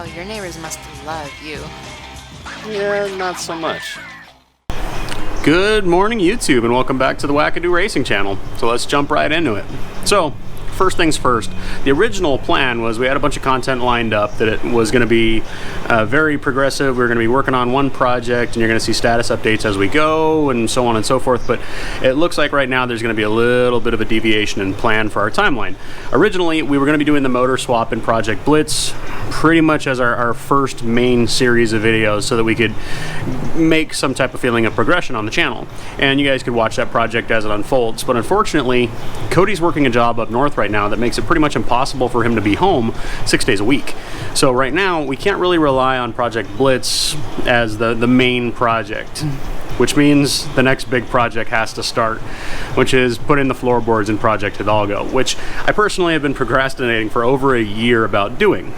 Oh, your neighbors must love you. Yeah, not so much. Good morning, YouTube, and welcome back to the Wackadoo Racing channel. So let's jump right into it. So, first things first, the original plan was we had a bunch of content lined up that it was going to be very progressive. We were going to be working on one project, and you're going to see status updates as we go, and so on and so forth. But it looks like right now there's going to be a little bit of a deviation in plan for our timeline. Originally, we were going to be doing the motor swap in Project Blitz pretty much as our first main series of videos so that we could make some type of feeling of progression on the channel. And you guys could watch that project as it unfolds. But unfortunately, Cody's working a job up north right now that makes it pretty much impossible for him to be home 6 days a week. So right now, we can't really rely on Project Blitz as the main project, which means the next big project has to start, which is putting the floorboards in Project Hidalgo, which I personally have been procrastinating for over a year about doing.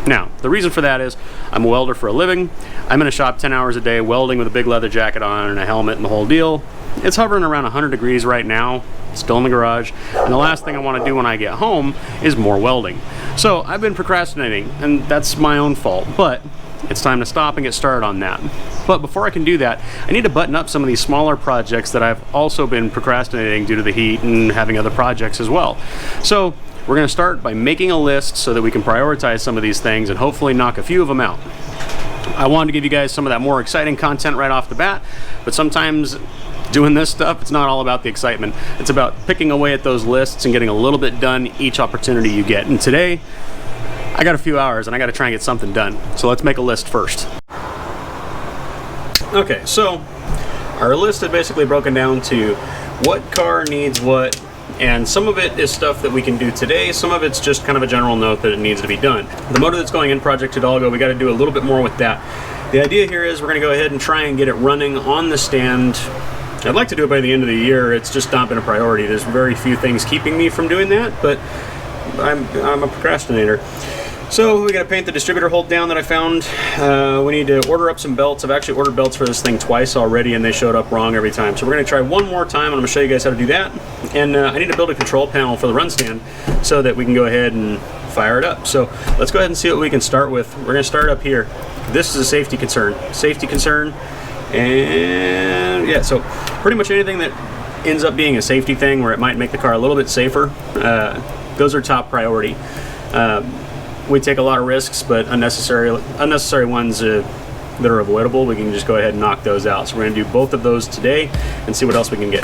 Now, the reason for that is I'm a welder for a living. I'm in a shop 10 hours a day welding with a big leather jacket on and a helmet and the whole deal. It's hovering around 100 degrees right now, still in the garage, and the last thing I want to do when I get home is more welding. So I've been procrastinating, and that's my own fault, but it's time to stop and get started on that. But before I can do that, I need to button up some of these smaller projects that I've also been procrastinating due to the heat and having other projects as well. So we're going to start by making a list so that we can prioritize some of these things and hopefully knock a few of them out. I wanted to give you guys some of that more exciting content right off the bat, but sometimes doing this stuff, it's not all about the excitement. It's about picking away at those lists and getting a little bit done each opportunity you get. And today, I got a few hours and I got to try and get something done. So let's make a list first. Okay, so our list is basically broken down to what car needs what, and some of it is stuff that we can do today. Some of it's just kind of a general note that it needs to be done. The motor that's going in Project Hidalgo, we got to do a little bit more with that. The idea here is we're going to go ahead and try and get it running on the stand. I'd like to do it by the end of the year. It's just not been a priority. There's very few things keeping me from doing that, but I'm a procrastinator. So we got to paint the distributor hold down that I found. We need to order up some belts. I've actually ordered belts for this thing twice already, and they showed up wrong every time. So we're going to try one more time, and I'm going to show you guys how to do that. And I need to build a control panel for the run stand so that we can go ahead and fire it up. So let's go ahead and see what we can start with. We're going to start up here. This is a safety concern. Safety concern. And yeah, so pretty much anything that ends up being a safety thing where it might make the car a little bit safer, those are top priority. We take a lot of risks, but unnecessary ones that are avoidable, we can just go ahead and knock those out. So we're going to do both of those today and see what else we can get.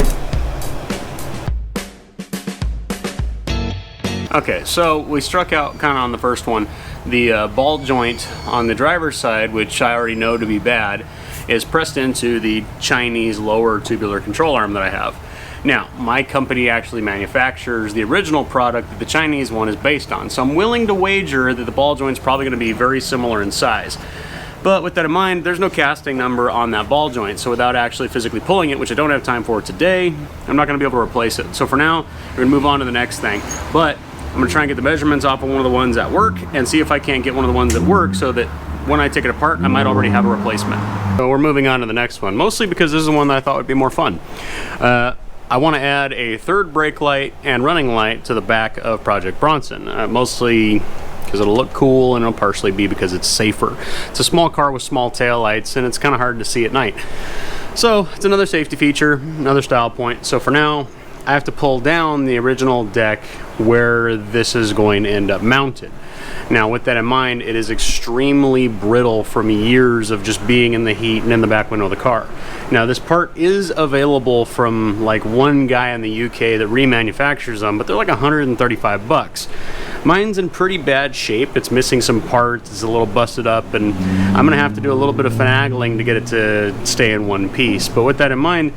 Okay, so we struck out kind of on the first one. The ball joint on the driver's side, which I already know to be bad, is pressed into the Chinese lower tubular control arm that I have. Now, my company actually manufactures the original product that the Chinese one is based on, so I'm willing to wager that the ball joint's probably going to be very similar in size. But with that in mind, there's no casting number on that ball joint, so without actually physically pulling it, which I don't have time for today, I'm not going to be able to replace it. So for now, we're going to move on to the next thing. But I'm going to try and get the measurements off of one of the ones at work and see if I can't get one of the ones that work so that when I take it apart, I might already have a replacement. So we're moving on to the next one, mostly because this is the one that I thought would be more fun. I want to add a third brake light and running light to the back of Project Bronson, mostly because it'll look cool, and it'll partially be because it's safer. It's a small car with small tail lights, and it's kind of hard to see at night. So it's another safety feature, another style point. So for now, I have to pull down the original deck where this is going to end up mounted. Now, with that in mind, it is extremely brittle from years of just being in the heat and in the back window of the car. Now, this part is available from like one guy in the UK that remanufactures them, but they're like 135 bucks. Mine's in pretty bad shape. It's missing some parts, it's a little busted up, and I'm gonna have to do a little bit of finagling to get it to stay in one piece. But with that in mind,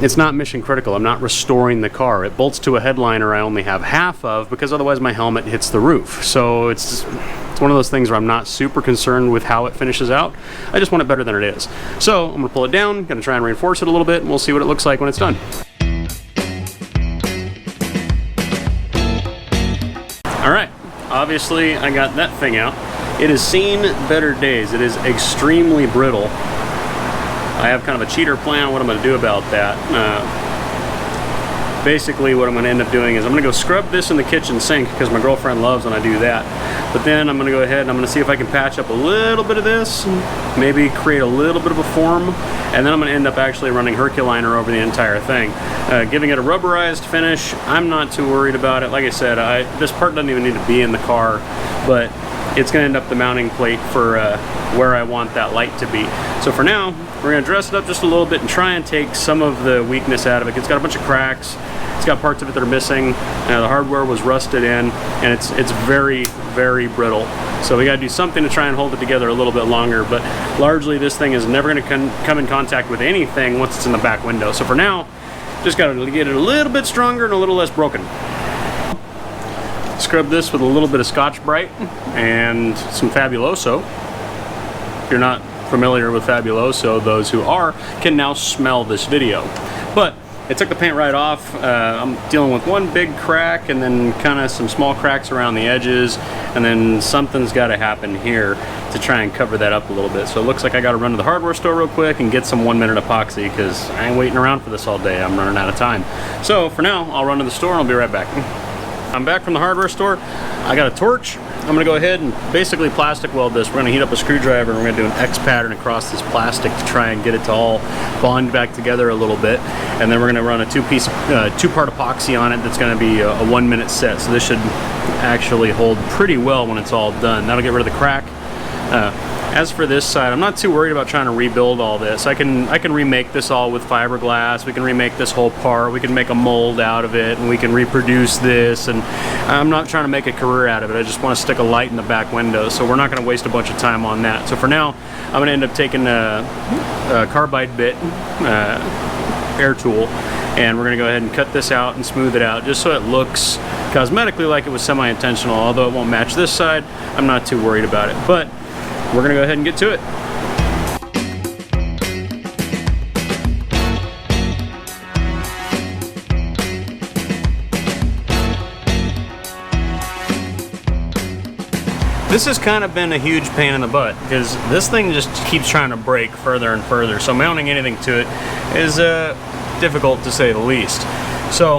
it's not mission critical. I'm not restoring the car. It bolts to a headliner I only have half of because otherwise my helmet hits the roof. So it's one of those things where I'm not super concerned with how it finishes out. I just want it better than it is. So I'm gonna pull it down, gonna try and reinforce it a little bit, and we'll see what it looks like when it's done. All right, obviously I got that thing out. It has seen better days. It is extremely brittle. I have kind of a cheater plan on what I'm going to do about that. basically what I'm going to end up doing is I'm going to go scrub this in the kitchen sink because my girlfriend loves when I do that. But then I'm going to go ahead and I'm going to see if I can patch up a little bit of this, maybe create a little bit of a form, and then I'm going to end up actually running Herculiner over the entire thing. Giving it a rubberized finish, I'm not too worried about it. Like I said, this part doesn't even need to be in the car, but it's going to end up the mounting plate for where I want that light to be. So for now, we're going to dress it up just a little bit and try and take some of the weakness out of it. It's got a bunch of cracks. It's got parts of it that are missing. The hardware was rusted in, and it's very, very brittle. So we got to do something to try and hold it together a little bit longer. But largely, this thing is never going to come in contact with anything once it's in the back window. So for now, just got to get it a little bit stronger and a little less broken. Scrub this with a little bit of Scotch-Brite and some Fabuloso. If you're not familiar with Fabuloso, those who are can now smell this video. But it took the paint right off. I'm dealing with one big crack and then kind of some small cracks around the edges, and then something's got to happen here to try and cover that up a little bit. So it looks like I got to run to the hardware store real quick and get some 1-minute epoxy because I ain't waiting around for this all day. I'm running out of time. So for now, I'll run to the store and I'll be right back. I'm back from the hardware store. I got a torch. I'm gonna go ahead and basically plastic weld this. We're gonna heat up a screwdriver and we're gonna do an X pattern across this plastic to try and get it to all bond back together a little bit. And then we're gonna run a two-part epoxy on it that's gonna be a 1-minute set. So this should actually hold pretty well when it's all done. That'll get rid of the crack. As for this side, I'm not too worried about trying to rebuild all this. I can remake this all with fiberglass. We can remake this whole part. We can make a mold out of it, and we can reproduce this. And I'm not trying to make a career out of it. I just want to stick a light in the back window. So we're not going to waste a bunch of time on that. So for now, I'm going to end up taking a carbide bit, air tool, and we're going to go ahead and cut this out and smooth it out just so it looks cosmetically like it was semi-intentional. Although it won't match this side, I'm not too worried about it. But we're gonna go ahead and get to it. This has kind of been a huge pain in the butt because this thing just keeps trying to break further and further. So mounting anything to it is difficult to say the least. So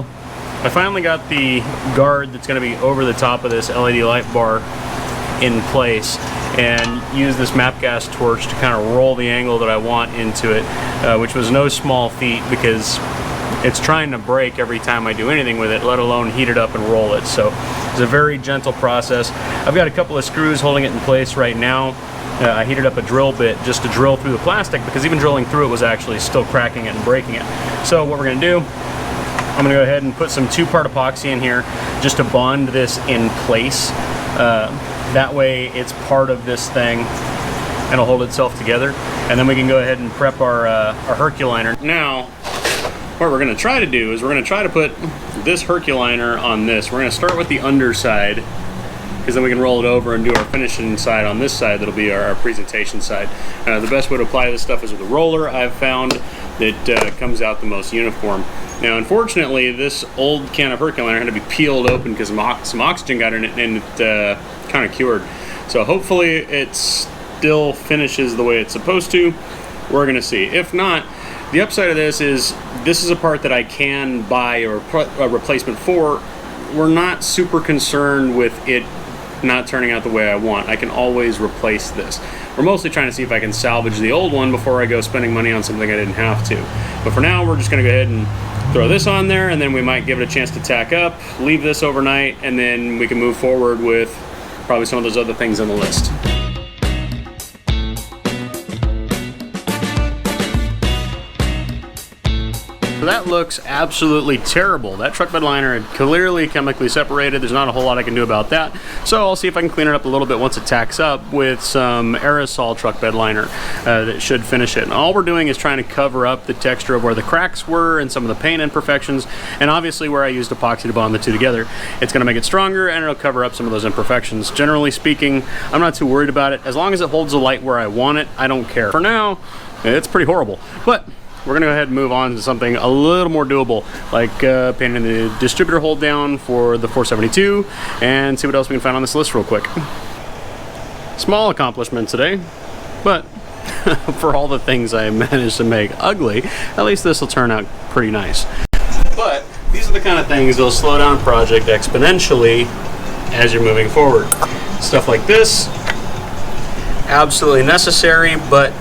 I finally got the guard that's gonna be over the top of this LED light bar in place, and use this MAP gas torch to kind of roll the angle that I want into it, which was no small feat because it's trying to break every time I do anything with it, let alone heat it up and roll it. So it's a very gentle process. I've got a couple of screws holding it in place right now. I heated up a drill bit just to drill through the plastic because even drilling through it was actually still cracking it and breaking it. So what we're going to do, I'm going to go ahead and put some 2-part epoxy in here just to bond this in place. That way it's part of this thing and it'll hold itself together, and then we can go ahead and prep our Herculiner. Now what we're going to try to do is we're going to try to put this Herculiner on this. We're going to start with the underside because then we can roll it over and do our finishing side on this side. That'll be our presentation side. The best way to apply this stuff is with a roller. I've found that comes out the most uniform. Now, unfortunately, this old can of Herculiner had to be peeled open because some oxygen got in it and it kind of cured. So hopefully it still finishes the way it's supposed to. We're going to see. If not, the upside of this is a part that I can buy a replacement for. We're not super concerned with it not turning out the way I want. I can always replace this. We're mostly trying to see if I can salvage the old one before I go spending money on something I didn't have to. But for now, we're just going to go ahead and throw this on there, and then we might give it a chance to tack up, leave this overnight, and then we can move forward with probably some of those other things on the list. So that looks absolutely terrible. That truck bed liner had clearly chemically separated. There's not a whole lot I can do about that. So I'll see if I can clean it up a little bit once it tacks up with some aerosol truck bed liner that should finish it. And all we're doing is trying to cover up the texture of where the cracks were and some of the paint imperfections, and obviously where I used epoxy to bond the two together. It's going to make it stronger and it'll cover up some of those imperfections. Generally speaking, I'm not too worried about it. As long as it holds the light where I want it, I don't care. For now, it's pretty horrible. But we're going to go ahead and move on to something a little more doable, like painting the distributor hold down for the 472, and see what else we can find on this list real quick. Small accomplishment today, but for all the things I managed to make ugly, at least this will turn out pretty nice. But these are the kind of things that'll slow down a project exponentially as you're moving forward. Stuff like this, absolutely necessary, but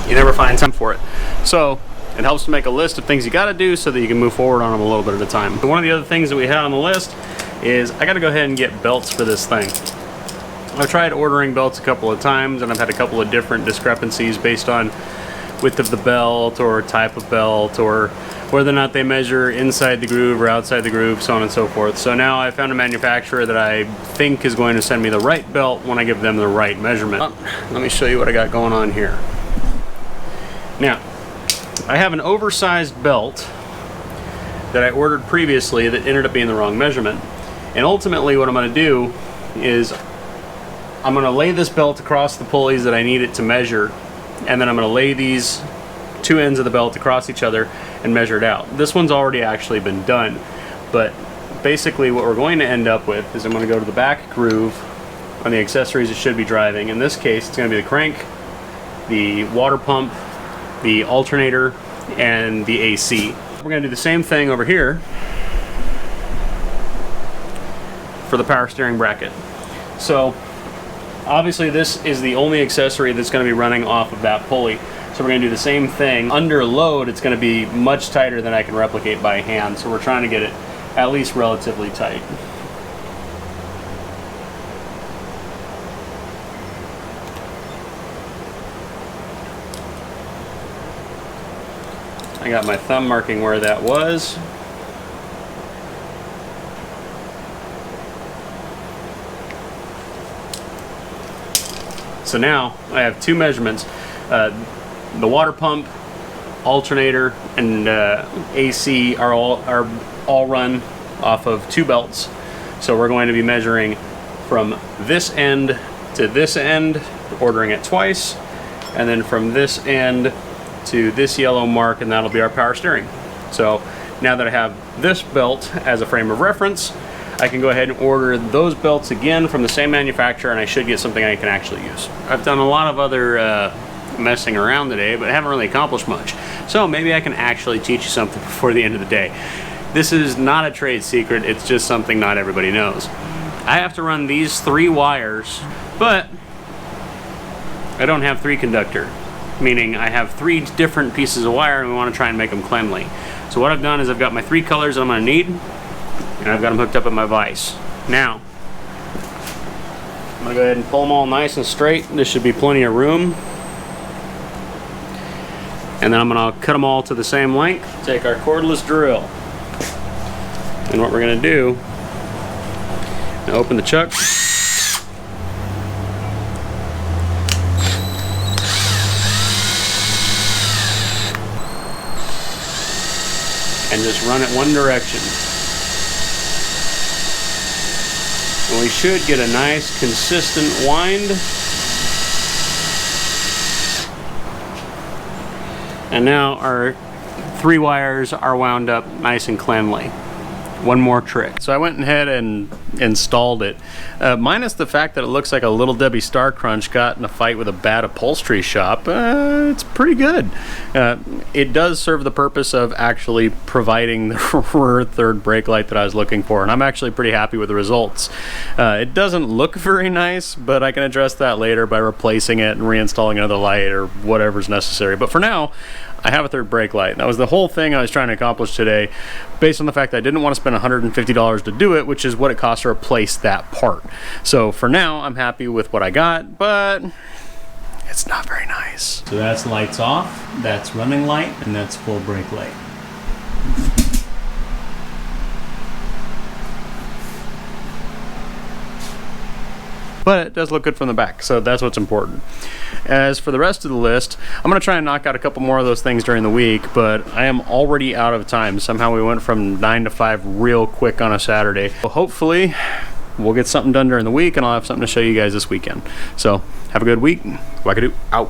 you never find time for it. So it helps to make a list of things you got to do so that you can move forward on them a little bit at a time. One of the other things that we had on the list is I got to go ahead and get belts for this thing. I've tried ordering belts a couple of times and I've had a couple of different discrepancies based on width of the belt or type of belt or whether or not they measure inside the groove or outside the groove, so on and so forth. So now I found a manufacturer that I think is going to send me the right belt when I give them the right measurement. Let me show you what I got going on here. Now, I have an oversized belt that I ordered previously that ended up being the wrong measurement. And ultimately what I'm going to do is I'm going to lay this belt across the pulleys that I need it to measure, and then I'm going to lay these two ends of the belt across each other and measure it out. This one's already actually been done, but basically what we're going to end up with is I'm going to go to the back groove on the accessories it should be driving. In this case, it's going to be the crank, the water pump, the alternator, and the AC. We're going to do the same thing over here for the power steering bracket. So obviously this is the only accessory that's going to be running off of that pulley. So we're going to do the same thing. Under load, it's going to be much tighter than I can replicate by hand. So we're trying to get it at least relatively tight. I got my thumb marking where that was. So now I have two measurements. The water pump, alternator, and AC are all run off of two belts. So we're going to be measuring from this end to this end, ordering it twice, and then from this end to this yellow mark, and that'll be our power steering. So now that I have this belt as a frame of reference, I can go ahead and order those belts again from the same manufacturer, and I should get something I can actually use. I've done a lot of other messing around today, but I haven't really accomplished much. So maybe I can actually teach you something before the end of the day. This is not a trade secret, it's just something not everybody knows. I have to run these 3 wires, but I don't have 3 conductor, meaning I have 3 different pieces of wire and we want to try and make them cleanly. So what I've done is I've got my 3 colors that I'm going to need, and I've got them hooked up at my vise. Now, I'm going to go ahead and pull them all nice and straight. There should be plenty of room. And then I'm going to cut them all to the same length. Take our cordless drill. And what we're going to do, open the chuck. And just run it one direction. And we should get a nice consistent wind. And now our 3 wires are wound up nice and cleanly. One more trick. So I went ahead and installed it. Minus the fact that it looks like a Little Debbie Star Crunch got in a fight with a bad upholstery shop, it's pretty good. It does serve the purpose of actually providing the rear third brake light that I was looking for, and I'm actually pretty happy with the results. It doesn't look very nice, but I can address that later by replacing it and reinstalling another light or whatever's necessary. But for now, I have a third brake light. That was the whole thing I was trying to accomplish today, based on the fact that I didn't want to spend $150 to do it, which is what it costs to replace that part. So for now, I'm happy with what I got, but it's not very nice. So that's lights off, that's running light, and that's full brake light. But it does look good from the back, so that's what's important. As for the rest of the list, I'm going to try and knock out a couple more of those things during the week, but I am already out of time. Somehow we went from 9 to 5 real quick on a Saturday. So hopefully we'll get something done during the week, and I'll have something to show you guys this weekend. So have a good week. Wackadoo out.